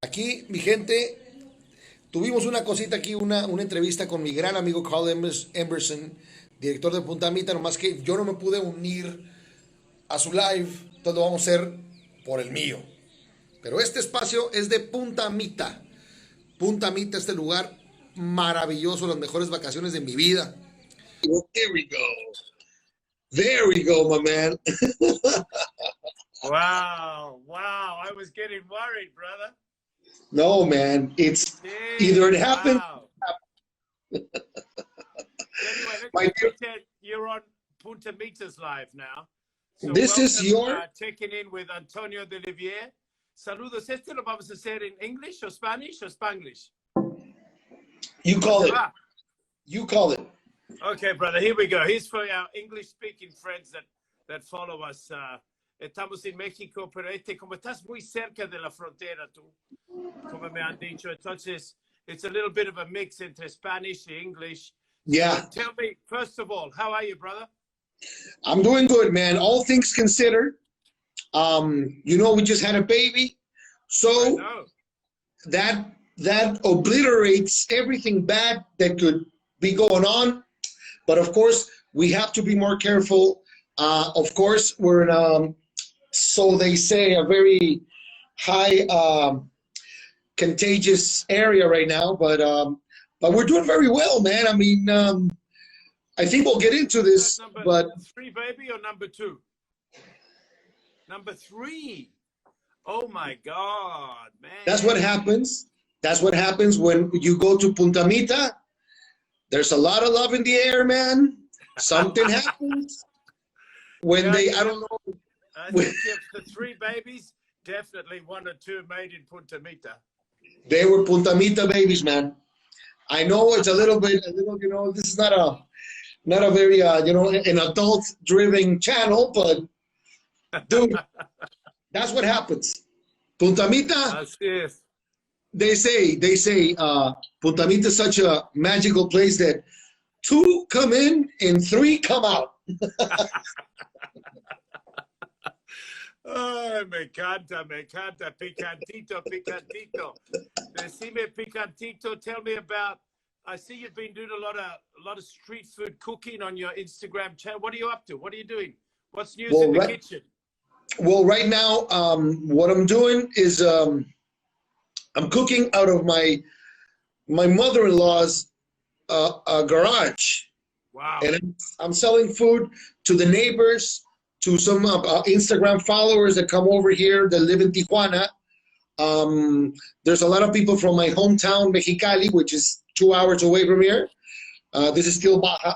Aquí, mi gente, tuvimos una cosita aquí, una entrevista con mi gran amigo Carl Emberson, director de Punta Mita, nomás que yo no me pude unir a su live, entonces lo vamos a hacer por el mío. Pero este espacio es de Punta Mita. Punta Mita, este lugar maravilloso, las mejores vacaciones de mi vida. Well, there we go. There we go, my man. Wow, wow. I was getting worried, brother. No, man. It's either Jeez, it happens. wow. Anyway, My let's dear, pretend you're on Punta Mita's live now. So this is welcome, your. checking in with Antonio de Livier. Saludos, ¿este lo vamos a hacer en English o Spanish o Spanglish? You call it. Ah, You call it. okay, brother, here we go. Here's for our English-speaking friends that follow us. Estamos en México, pero como estás muy cerca de la frontera, tú, como me han dicho, entonces, it's a little bit of a mix entre Spanish and English. Yeah, Tell me, first of all, how are you, brother? I'm doing good, man. All things considered. We just had a baby, I so know. that obliterates everything bad that could be going on. But of course, we have to be more careful. Of course, we're in so they say, a very high contagious area right now. But we're doing very well, man. I mean, I think we'll get into Is this, that number but 3, baby, or number 2? Number 3. Oh, my God, man. that's what happens. That's what happens when you go to Punta Mita. There's a lot of love in the air, man. Something happens when Yeah, they, you I know, don't know. I think if the 3 babies, definitely 1 or 2 made in Punta Mita. They were Punta Mita babies, man. I know it's a little, this is not a very, an adult-driven channel, but dude, that's what happens. Punta Mita, Así es. they say, Punta Mita is such a magical place that 2 come in and 3 come out. Ay, me encanta, picantito, picantito. Decime picantito. Tell me about. I see you've been doing a lot of street food cooking on your Instagram channel. What are you up to? What are you doing? What's news Well, in the right, kitchen? well, right now, what I'm doing is I'm cooking out of my mother-in-law's garage, Wow. and I'm selling food to the neighbors, to some Instagram followers that come over here that live in Tijuana. There's a lot of people from my hometown, Mexicali, which is 2 hours away from here. This is still Baja.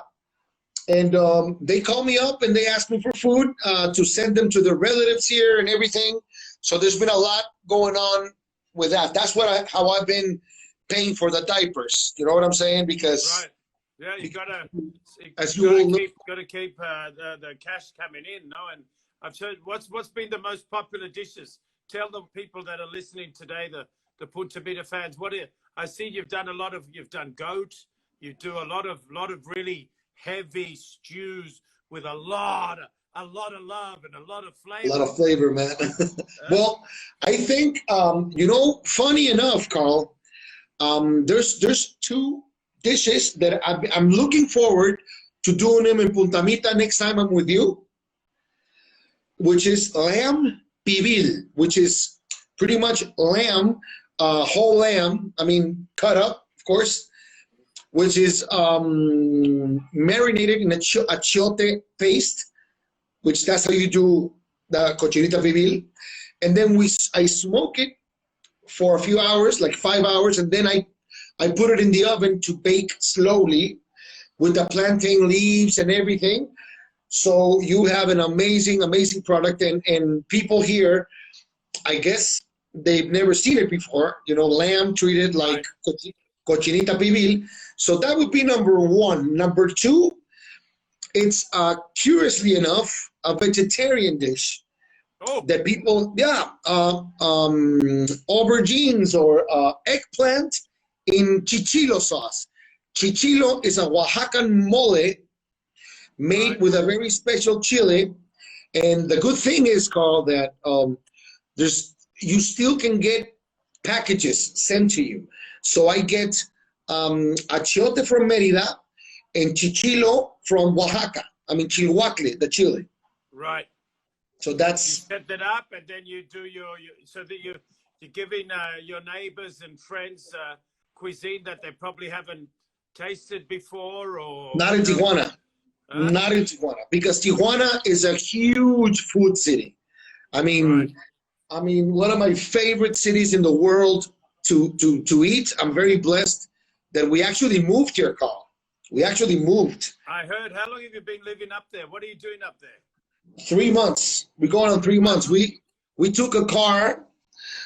And they call me up and they ask me for food to send them to their relatives here and everything. So there's been a lot going on with that. That's how I've been paying for the diapers. You know what I'm saying? Because Right. Yeah, you as you all know, gotta keep the cash coming in, no? And I've heard what's been the most popular dishes. Tell the people that are listening today, the Punta Mita fans. I see you've done you've done goat. You do a lot of really heavy stews with a lot of love and a lot of a lot flavor. of flavor, man. Well, I think funny enough, Carl. There's 2 dishes that I'm looking forward to doing them in Punta Mita next time I'm with you, which is lamb pibil, which is pretty much lamb, whole lamb. I mean, cut up, of course, which is marinated in a achiote paste, which that's how you do the cochinita pibil, and then I smoke it for a few hours, like 5 hours, and then I put it in the oven to bake slowly with the plantain leaves and everything. So you have an amazing, amazing product, and people here, I guess they've never seen it before. Lamb treated like cochinita pibil. So that would be number 1. Number 2, it's curiously enough a vegetarian dish. Oh, That people, yeah, aubergines or eggplant in chichilo sauce. Chichilo is a Oaxacan mole made right. with a very special chili. And the good thing is, Carl, that you still can get packages sent to you. So I get achiote from Merida and chichilo from Oaxaca. I mean, Chilhuacle, the Chile. Right. So You that's set that up, and then you do your so that you're giving your neighbors and friends cuisine that they probably haven't tasted before, or not in Tijuana. Huh? Not in Tijuana, because Tijuana is a huge food city. I mean, one of my favorite cities in the world to eat. I'm very blessed that we actually moved here, Carl. We actually moved. I heard. How long have you been living up there? What are you doing up there? 3 months. We're going on 3 months. We took a car.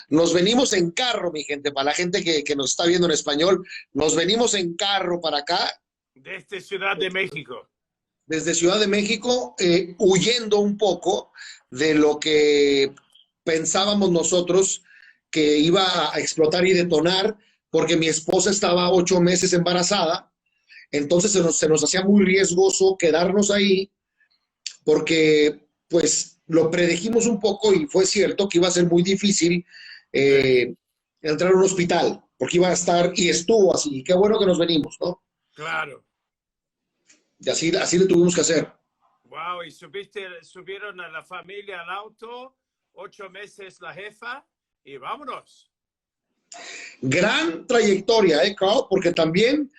Nos venimos en carro, mi gente, para la gente que nos está viendo en español. Nos venimos en carro para acá. Desde Ciudad de México. Desde Ciudad de México, huyendo un poco de lo que pensábamos nosotros que iba a explotar y detonar, porque mi esposa estaba 8 meses embarazada. Entonces se nos hacía muy riesgoso quedarnos ahí, porque pues lo predijimos un poco y fue cierto que iba a ser muy difícil entrar a un hospital, porque iba a estar, y estuvo así. Qué bueno que nos venimos, ¿no? Claro. Y así lo tuvimos que hacer. Wow, y subieron a la familia al auto, 8 meses la jefa, y vámonos. Gran trayectoria, Carl, porque también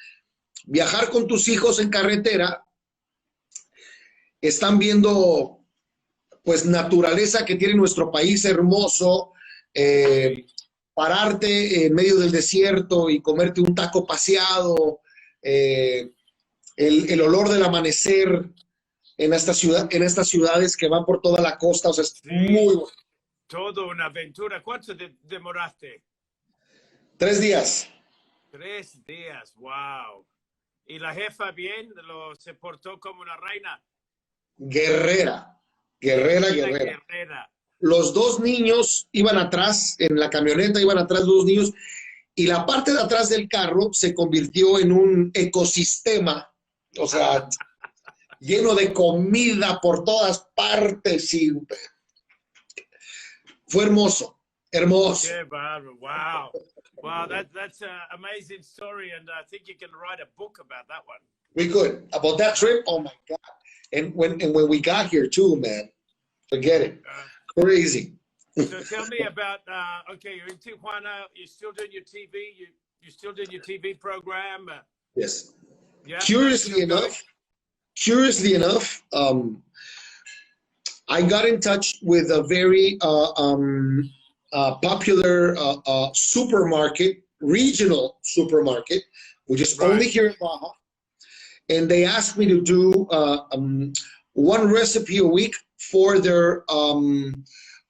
viajar con tus hijos en carretera, están viendo pues naturaleza que tiene nuestro país hermoso, pararte en medio del desierto y comerte un taco paseado, el olor del amanecer en estas ciudades que van por toda la costa, o sea, es muy bueno. Todo una aventura. ¿Cuánto demoraste? 3 días. 3 días, wow. ¿Y la jefa bien? ¿Se portó como una reina? Guerrera. Los 2 niños iban atrás, en la camioneta iban atrás 2 niños, y la parte de atrás del carro se convirtió en un ecosistema, o sea, lleno de comida por todas partes, y fue hermoso. Qué bárbaro, wow. Wow, that's an amazing story, and I think you can write a book about that one. We could. About that trip, oh my God. And when we got here too, man, forget it. Crazy. So tell me about, okay, you're in Tijuana, you're still doing your TV, you're still doing your TV program? Yes. Yeah. Curiously enough, I got in touch with a very popular supermarket, regional supermarket, which is only here in Baja. And they asked me to do 1 recipe a week for their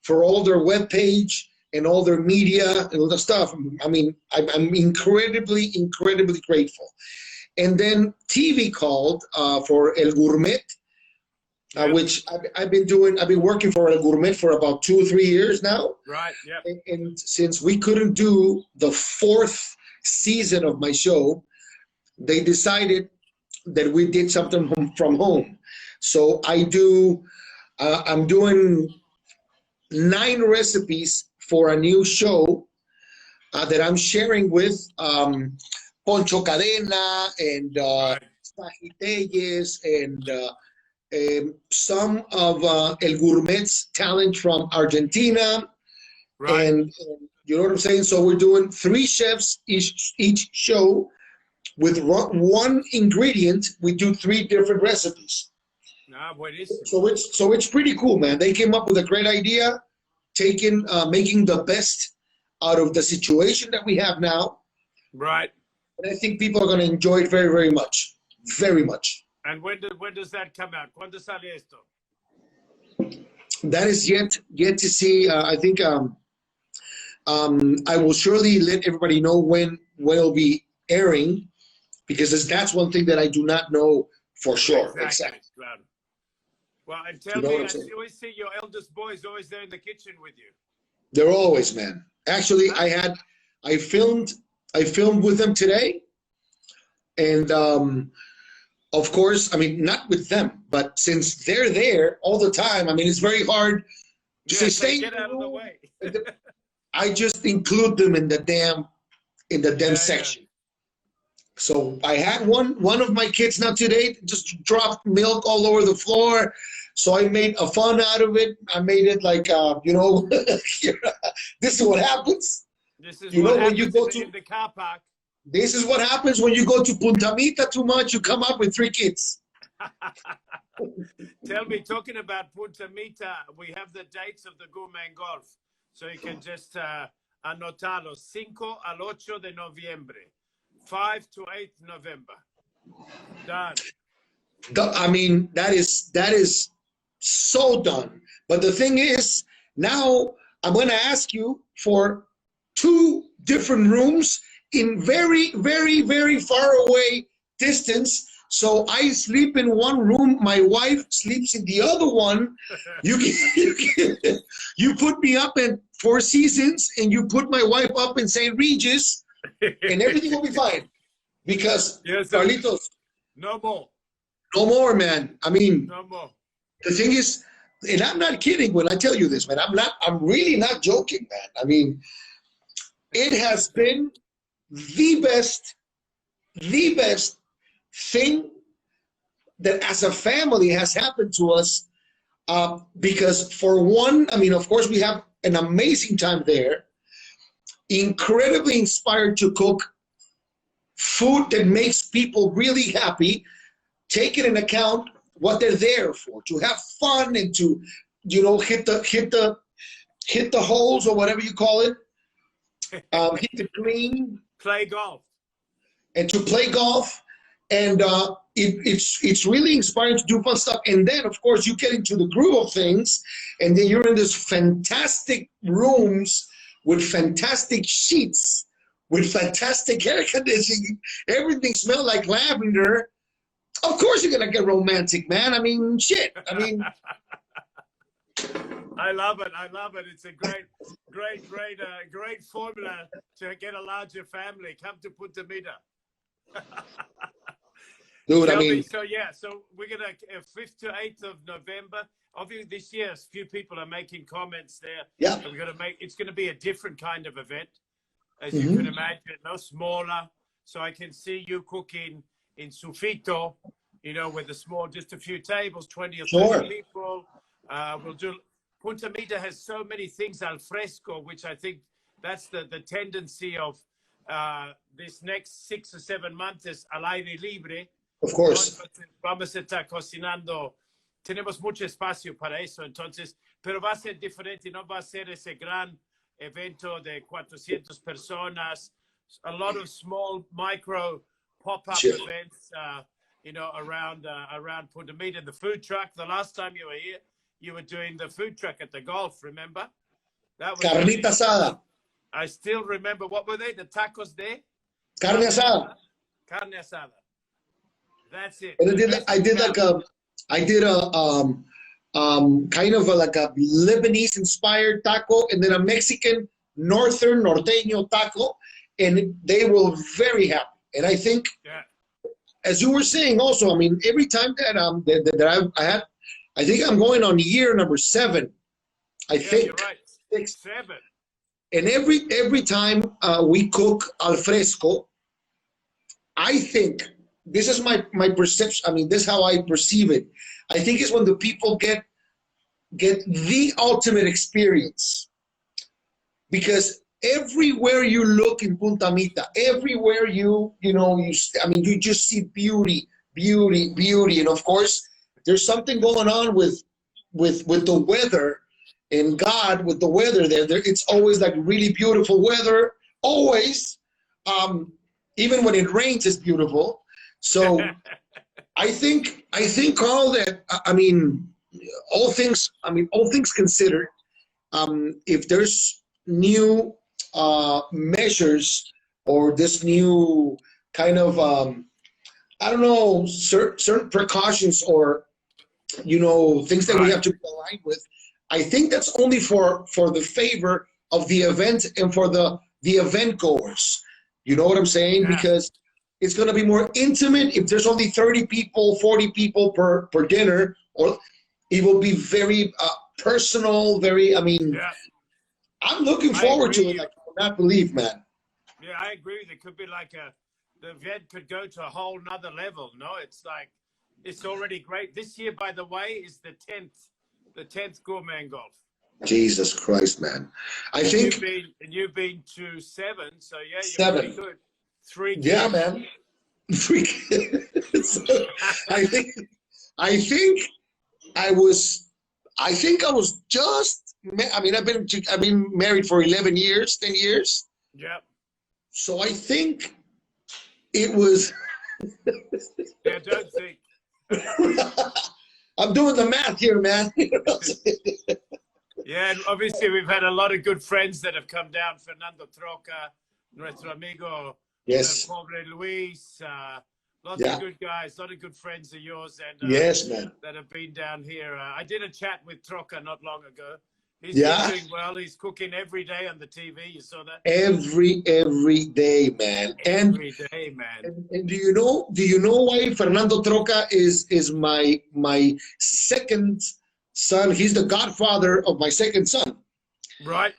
for all their webpage and all their media and all the stuff. I mean, I'm incredibly grateful. And then TV called for El Gourmet, which I've been working for El Gourmet for about 2 or 3 years now. Right. Yeah. And since we couldn't do the 4th season of my show, they decided that we did something from home. So I'm doing 9 recipes for a new show that I'm sharing with Poncho Cadena and Sajitelles and some of El Gourmet's talent from Argentina. Right. And you know what I'm saying? So we're doing 3 chefs each show. With 1 ingredient, we do 3 different recipes. So it's pretty cool, man. They came up with a great idea, making the best out of the situation that we have now. Right. And I think people are going to enjoy it very, very much. Very much. And when does that come out? ¿Cuándo sale esto? That is yet to see. I think I will surely let everybody know when it'll be airing, because that's one thing that I do not know for sure. Exactly. Well, and tell me, I always see your eldest boys always there in the kitchen with you. They're always, man. Actually, I filmed with them today, and of course, I mean, not with them, but since they're there all the time, I mean, it's very hard to say, stay get out of the way. I just include them in the damn section. So I had one of my kids now today just dropped milk all over the floor. So I made a fun out of it. I made it like, this is what happens. This is what happens when you go in the car park. This is what happens when you go to Punta Mita too much. You come up with 3 kids. Tell me, talking about Punta Mita, we have the dates of the Gourmet Golf. So you can just anotarlo. 5 al 8 de noviembre. 5 to 8 November. Done. I mean, that is so done. But the thing is, now I'm going to ask you for 2 different rooms in very, very, very far away distance. So I sleep in one room. My wife sleeps in the other one. You put me up at Four Seasons, and you put my wife up in St. Regis, and everything will be fine. Because, yes, Carlitos, no more, man. I mean, no more. The thing is, and I'm not kidding when I tell you this, man. I'm really not joking, man. I mean, it has been the best thing that as a family has happened to us, because for one, I mean, of course, we have an amazing time there, incredibly inspired to cook food that makes people really happy, taking into account what they're there for, to have fun and to, hit the holes or whatever you call it, hit the green, play golf, and to play golf. And it's really inspiring to do fun stuff. And then, of course, you get into the groove of things, and then you're in this fantastic rooms with fantastic sheets, with fantastic air conditioning. Everything smells like lavender. Of course, you're gonna get romantic, man. I mean, shit. I mean, I love it. It's a great formula to get a larger family. Come to Punta Mita. Dude, I mean, so we're gonna 5th to 8th of November. Obviously, this year, a few people are making comments there. Yeah, so it's gonna be a different kind of event, as you can imagine, no smaller. So I can see you cooking in Sufito, with just a few tables, 20 or 30 people. We'll do. Punta Mita has so many things al fresco, which I think that's the tendency of this next 6 or 7 months is al aire libre. Of course. Vamos a estar cocinando. Tenemos mucho espacio para eso, entonces, pero va a ser diferente, no va a ser ese gran evento de 400 personas. A lot of small micro pop-up events, around Punta Mita. The food truck. The last time you were here, you were doing the food truck at the golf. Remember? That was carnita asada. I still remember. What were they? The tacos de carne asada. Carne asada. That's it. And I did a kind of like a Lebanese inspired taco, and then a Mexican norteño taco, and they were very happy. And I think, as you were saying, also, I mean, every time that I had, I think I'm going on year number 7. I think. You're right. 6, 7. And every time we cook al fresco, I think. This is my perception. I mean, this is how I perceive it. I think it's when the people get the ultimate experience. Because everywhere you look in Punta Mita, everywhere you just see beauty. And of course, there's something going on with the weather, and God with the weather there. It's always like really beautiful weather. Always. Even when it rains, it's beautiful. So I think, Carl, that all things considered, if there's new measures or this new kind of certain precautions or things that we have to be aligned with, I think that's only for the favor of the event and for the event goers. You know what I'm saying? Yeah. Because it's going to be more intimate if there's only 30 people, 40 people per dinner, or it will be very personal, very, I'm looking I forward to agree. it. Like, I cannot believe, man. Yeah, I agree. There could be like the event could go to a whole nother level. No, it's like, it's already great. This year, by the way, is the 10th Gourmet Golf. Jesus Christ, man. I And think you've been to 7, so yeah, you're pretty 7. good. 3 Yeah, kids. man. Freak. So, I think I think I was just I mean I've been married for 11 years, 10 years. Yep. So I think it was Yeah, don't think. I'm doing the math here, man. Yeah, and obviously we've had a lot of good friends that have come down. Fernando Troca, nuestro amigo, Yes. Pobre Luis, lots Yeah. of good guys, a lot of good friends of yours, and Yes, man. that have been down here. I did a chat with Troca not long ago. He's Yeah. been doing well. He's cooking every day on the TV. You saw that? Every day, man. Every day, man. And do you know why Fernando Troca is my second son? He's the godfather of my second son. Right.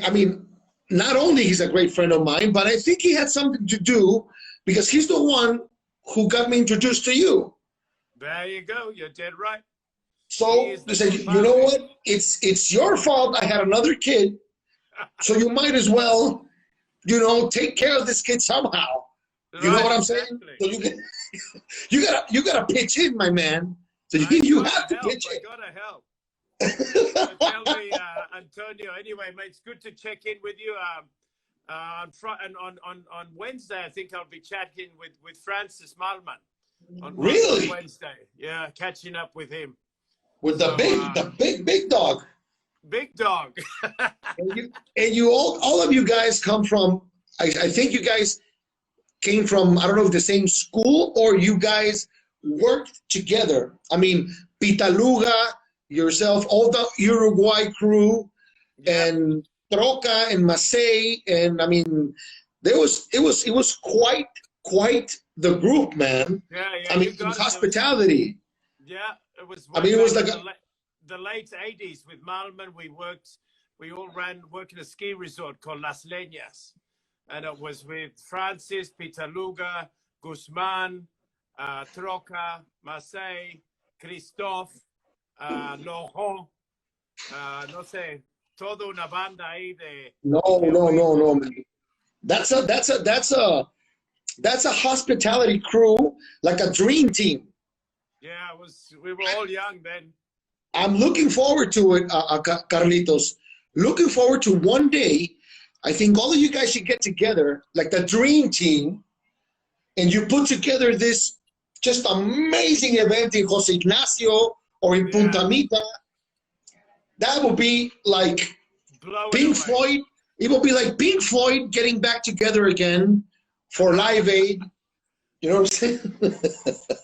I mean, not only he's a great friend of mine, but I think he had something to do because he's the one who got me introduced to you. There you go. You're dead right. So they said, you know what? It's your fault. I had another kid, so you might as well, take care of this kid somehow. You know what I'm saying? So you gotta pitch in, my man. So you have to pitch in. I gotta help. So tell me, Antonio. Anyway, mate, it's good to check in with you. On Wednesday, I think I'll be chatting with Francis Malman. On Wednesday, yeah, catching up with him. With the big dog. Big dog. and you all of you guys come from. I think you guys came from. I don't know if the same school or you guys worked together. I mean, Pitaluga, yourself, all the Uruguay crew, and Troca and Masei, and I mean, it was quite the group, man. Yeah. I mean, it was hospitality. It was. I mean, it was like the late '80s with Malman. We all worked in a ski resort called Las Leñas, and it was with Francis, Pitaluga, Guzman, Troca, Masei, Christophe, Laurent, no sé, toda una banda ahí de. No, man. That's a hospitality crew, like a dream team. Yeah, we were all young then. I'm looking forward to it, Carlitos. Looking forward to one day. I think all of you guys should get together, like the dream team, and you put together this just amazing event in Jose Ignacio or in Punta Mita. That would be like Pink Floyd. It will be like Pink Floyd getting back together again for Live Aid. You know what I'm saying?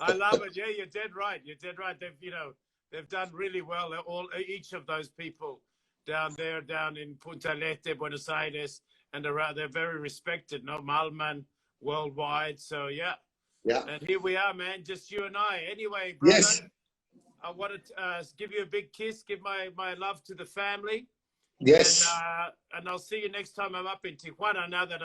I love it. Yeah, you're dead right. They've done really well. Each of those people down in Punta Lete, Buenos Aires, and around, they're very respected. No, Malman worldwide. So yeah. And here we are, man. Just you and I. Anyway, brother. Yes. I want to give you a big kiss. Give my love to the family. Yes. And I'll see you next time I'm up in Tijuana. Now that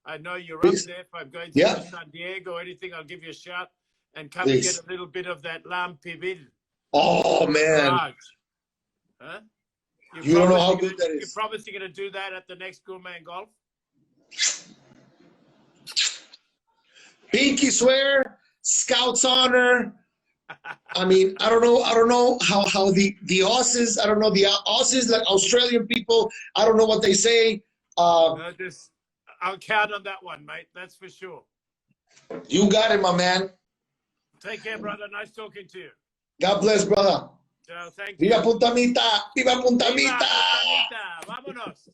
I know you're up there. If I'm going to San Diego or anything, I'll give you a shout and come and get a little bit of that lamb pibil. Oh, man. Huh? You don't know how good that is. You promise you're going to do that at the next Gourmet Golf? Pinky swear, Scout's honor. I mean, I don't know how the Aussies, I don't know the Aussies, like Australian people, I don't know what they say. I'll count on that one, mate. That's for sure. You got it, my man. Take care, brother. Nice talking to you. God bless, brother. Thank you. Viva Punta Mita! Viva Punta Mita! Viva Punta Mita! Vámonos.